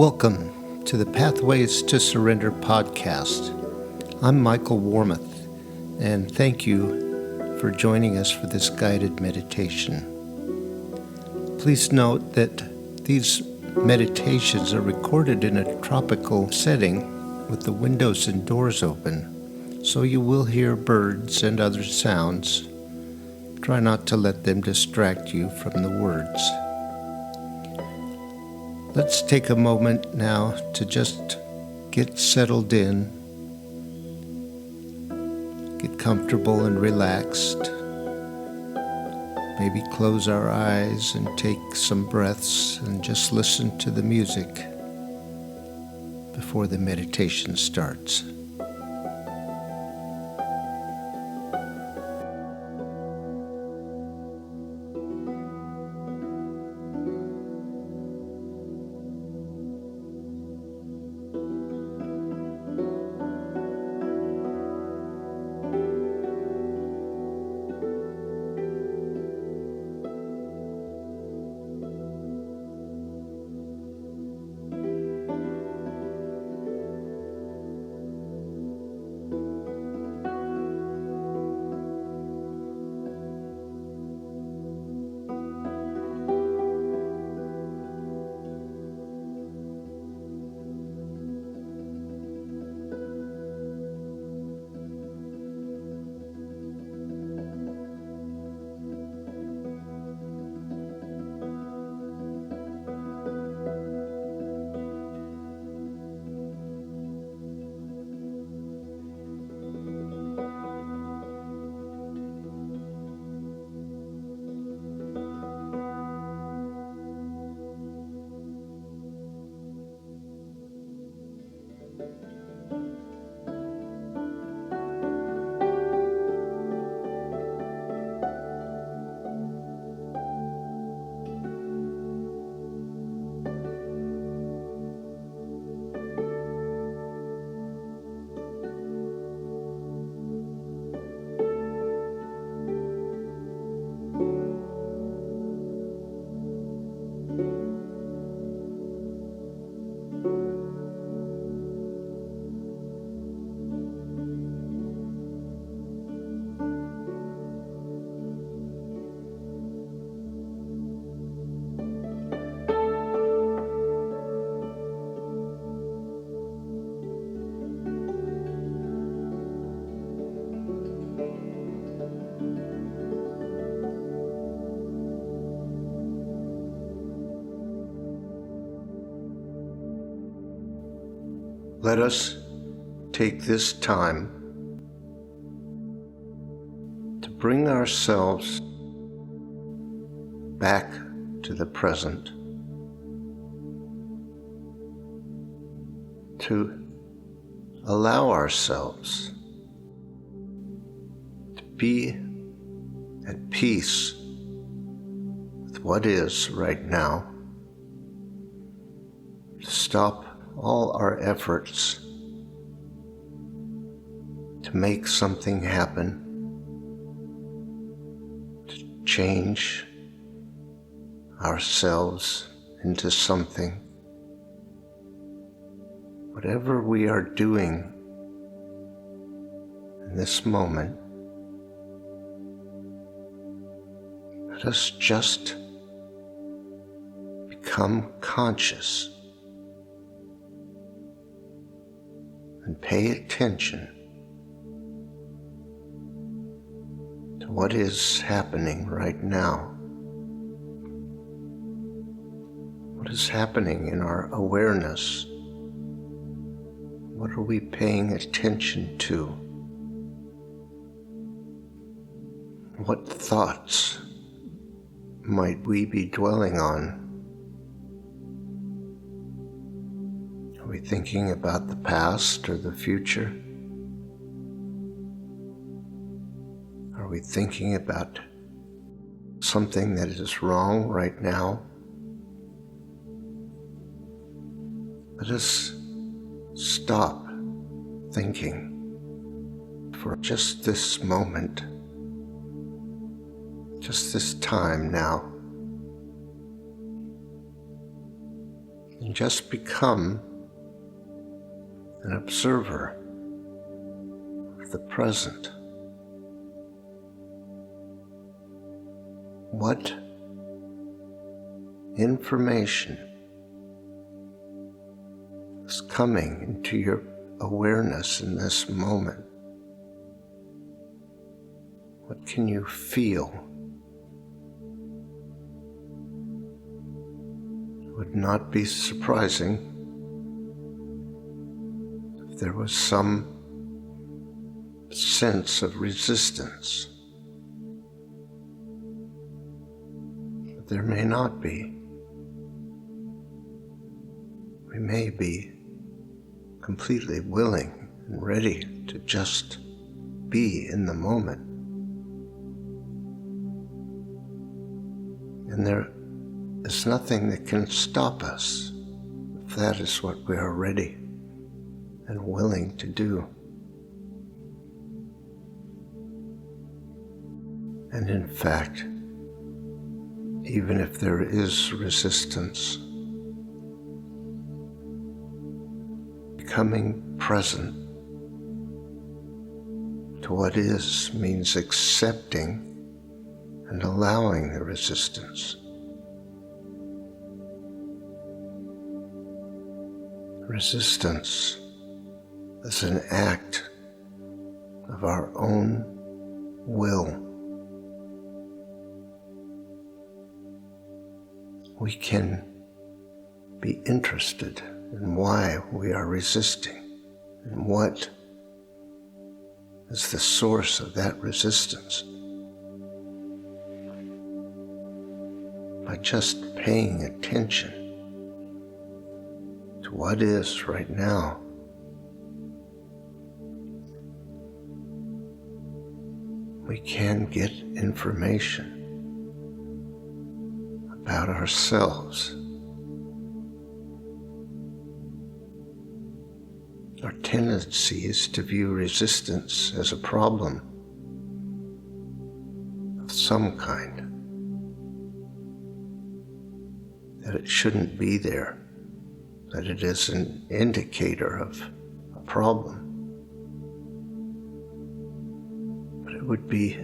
Welcome to the Pathways to Surrender podcast. I'm Michael Warmoth, and thank you for joining us for this guided meditation. Please note that these meditations are recorded in a tropical setting with the windows and doors open, so you will hear birds and other sounds. Try not to let them distract you from the words. Let's take a moment now to just get settled in, get comfortable and relaxed. Maybe close our eyes and take some breaths and just listen to the music before the meditation starts. Let us take this time to bring ourselves back to the present, to allow ourselves to be at peace with what is right now, to stop all our efforts to make something happen, to change ourselves into something. Whatever we are doing in this moment, let us just become conscious and pay attention to what is happening right now. What is happening in our awareness? What are we paying attention to? What thoughts might we be dwelling on? Are we thinking about the past or the future? Are we thinking about something that is wrong right now? Let us stop thinking for just this moment, just this time now. and just become an observer of the present. What information is coming into your awareness in this moment? What can you feel? It would not be surprising if there was some sense of resistance. But there may not be. We may be completely willing and ready to just be in the moment. And there is nothing that can stop us if that is what we are ready and willing to do. And in fact, even if there is resistance, becoming present to what is means accepting and allowing the resistance. Resistance is an act of our own will. We can be interested in why we are resisting and what is the source of that resistance. By just paying attention to what is right now, we can get information about ourselves. Our tendency is to view resistance as a problem of some kind, that it shouldn't be there, that it is an indicator of a problem. But it would be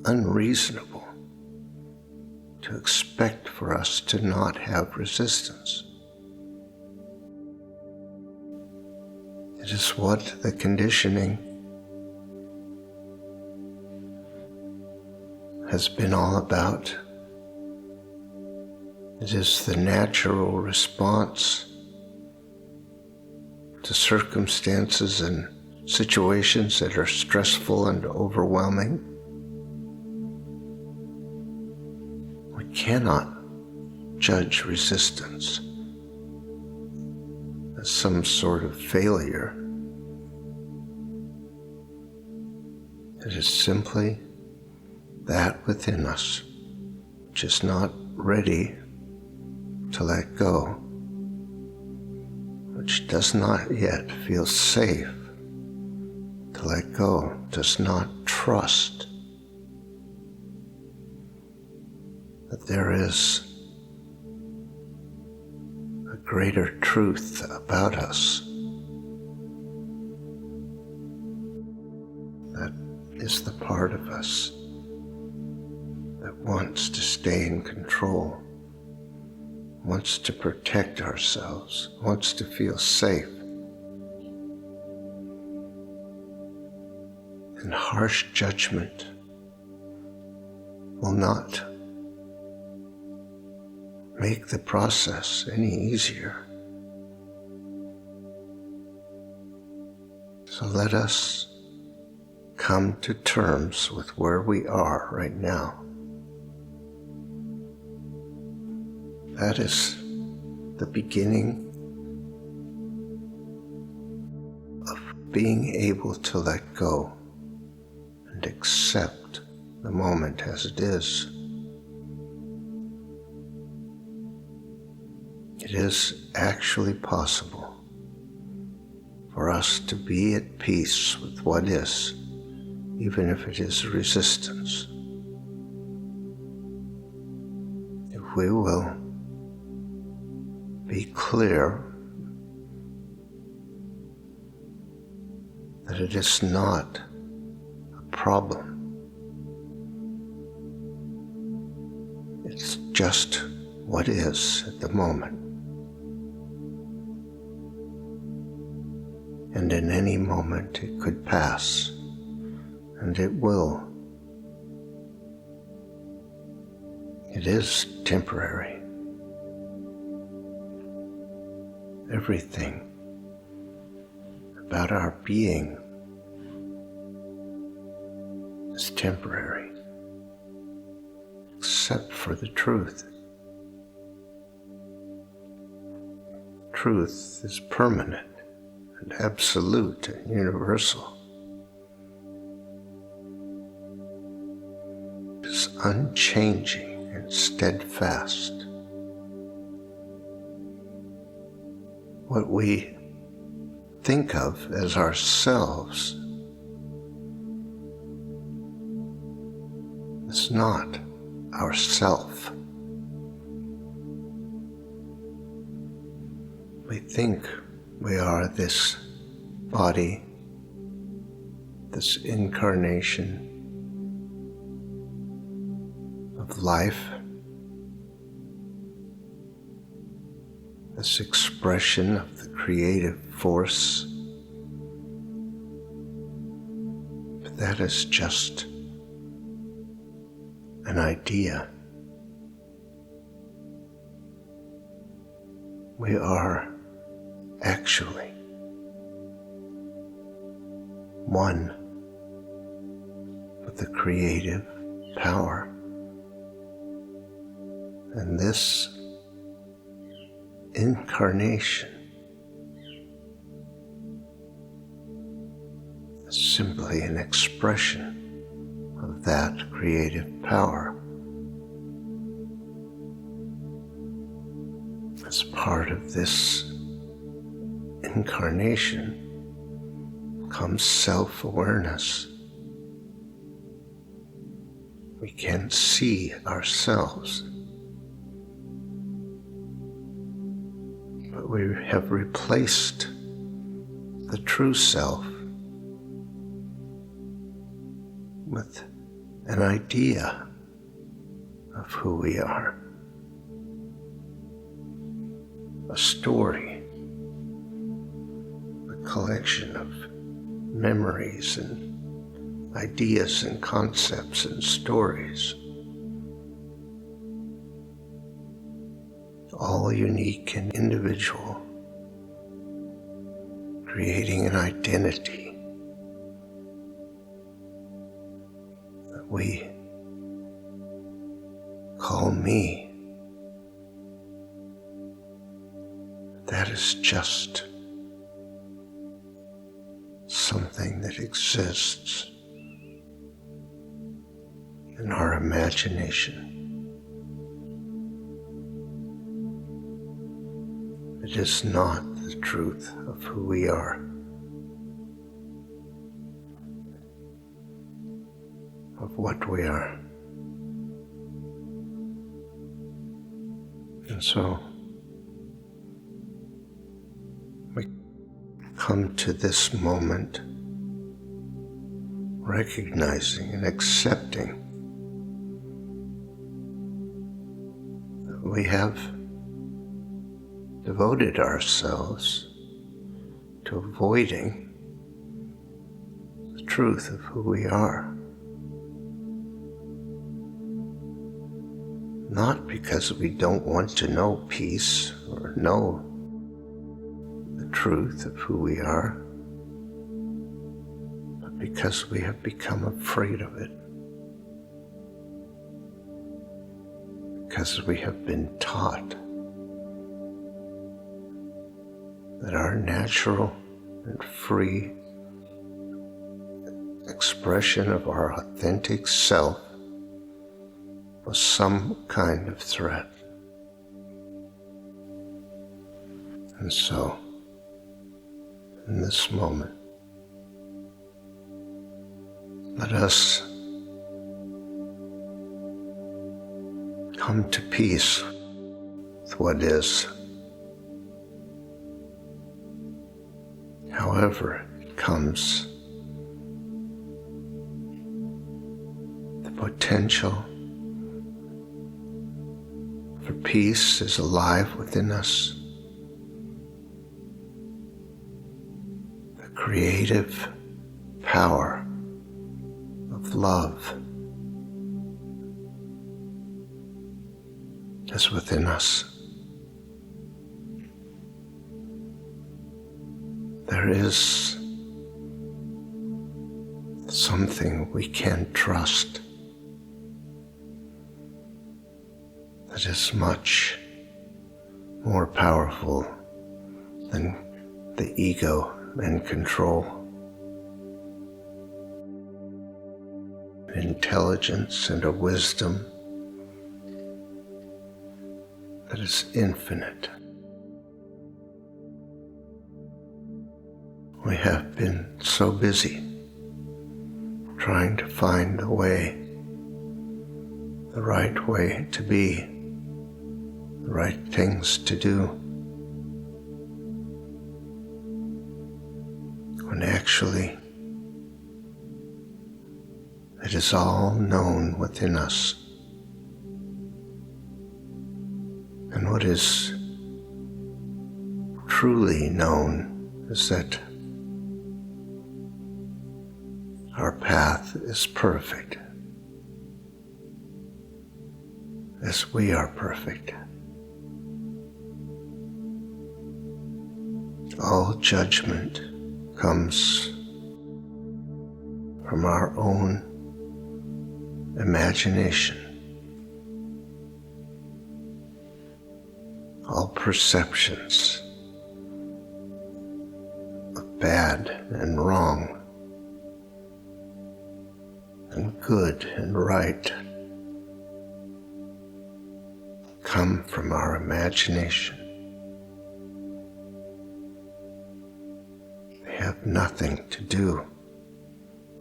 unreasonable to expect for us to not have resistance. It is what the conditioning has been all about. It is the natural response to circumstances and situations that are stressful and overwhelming. We cannot judge resistance as some sort of failure. It is simply that within us which is not ready to let go, which does not yet feel safe to let go, does not trust that there is a greater truth about us that is the part of us that wants to stay in control, wants to protect ourselves, wants to feel safe. And harsh judgment will not make the process any easier. So let us come to terms with where we are right now. That is the beginning of being able to let go and accept the moment as it is. It is actually possible for us to be at peace with what is, even if it is resistance. If we will be clear that it is not a problem. It's just what is at the moment. And in any moment it could pass, and it will. It is temporary. Everything about our being is temporary, except for the truth. Truth is permanent and absolute and universal. It is unchanging and steadfast. What we think of as ourselves is not ourself. We think we are this body, this incarnation of life, this expression of the creative force. But that is just an idea. We are actually one with the creative power. And this incarnation is simply an expression of that creative power. As part of this incarnation comes self-awareness. We can see ourselves, but we have replaced the true self with an idea of who we are, a story, a collection of memories and ideas and concepts and stories, all unique and individual, creating an identity that we call me. That is just something that exists in our imagination. It is not the truth of who we are. Of what we are. And so we come to this moment recognizing and accepting that we have devoted ourselves to avoiding the truth of who we are. Not because we don't want to know peace or know the truth of who we are, but because we have become afraid of it. Because we have been taught that our natural and free expression of our authentic self was some kind of threat. And so, in this moment, let us come to peace with what is however it comes, the potential for peace is alive within us. The creative power of love is within us. There is something we can trust that is much more powerful than the ego and control. Intelligence and a wisdom that is infinite. We have been so busy trying to find the right way to be, the right things to do, when actually it is all known within us. And what is truly known is that our path is perfect, as we are perfect. All judgment comes from our own imagination. All perceptions of bad and wrong, and good and right, come from our imagination. They have nothing to do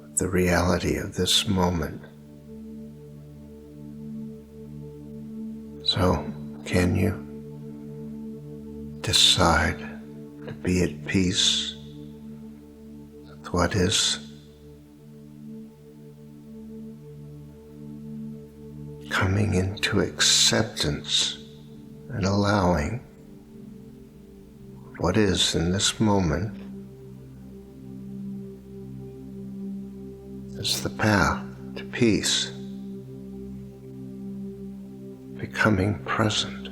with the reality of this moment. So, can you decide to be at peace with what is? Coming into acceptance and allowing what is in this moment is the path to peace, becoming present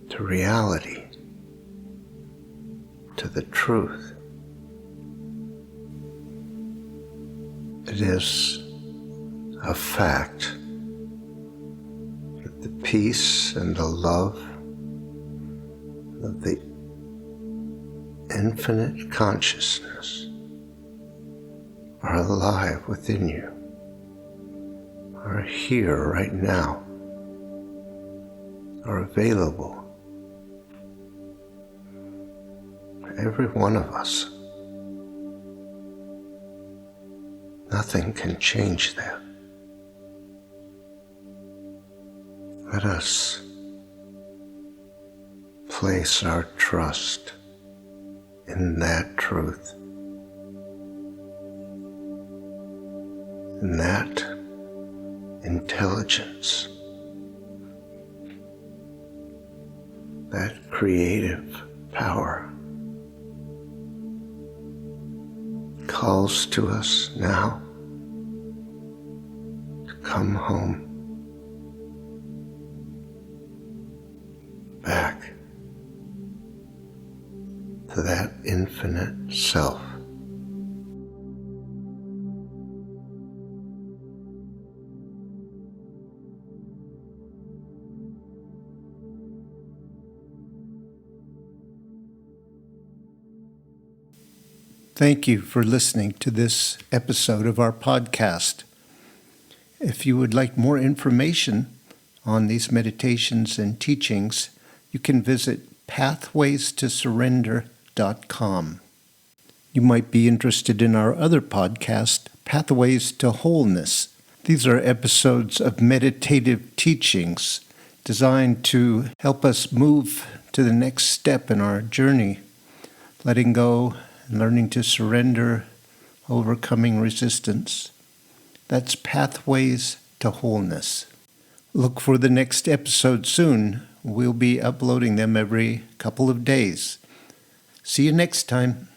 to reality, to the truth. It is a fact that the peace and the love of the infinite consciousness are alive within you, are here right now, are available for every one of us. Nothing can change that. Let us place our trust in that truth, in that intelligence, that creative power calls to us now to come home, back to that infinite self. Thank you for listening to this episode of our podcast. If you would like more information on these meditations and teachings, you can visit pathwaystosurrender.com. You might be interested in our other podcast, Pathways to Wholeness. These are episodes of meditative teachings designed to help us move to the next step in our journey, letting go and learning to surrender, overcoming resistance. That's Pathways to Wholeness. Look for the next episode soon. We'll be uploading them every couple of days. See you next time.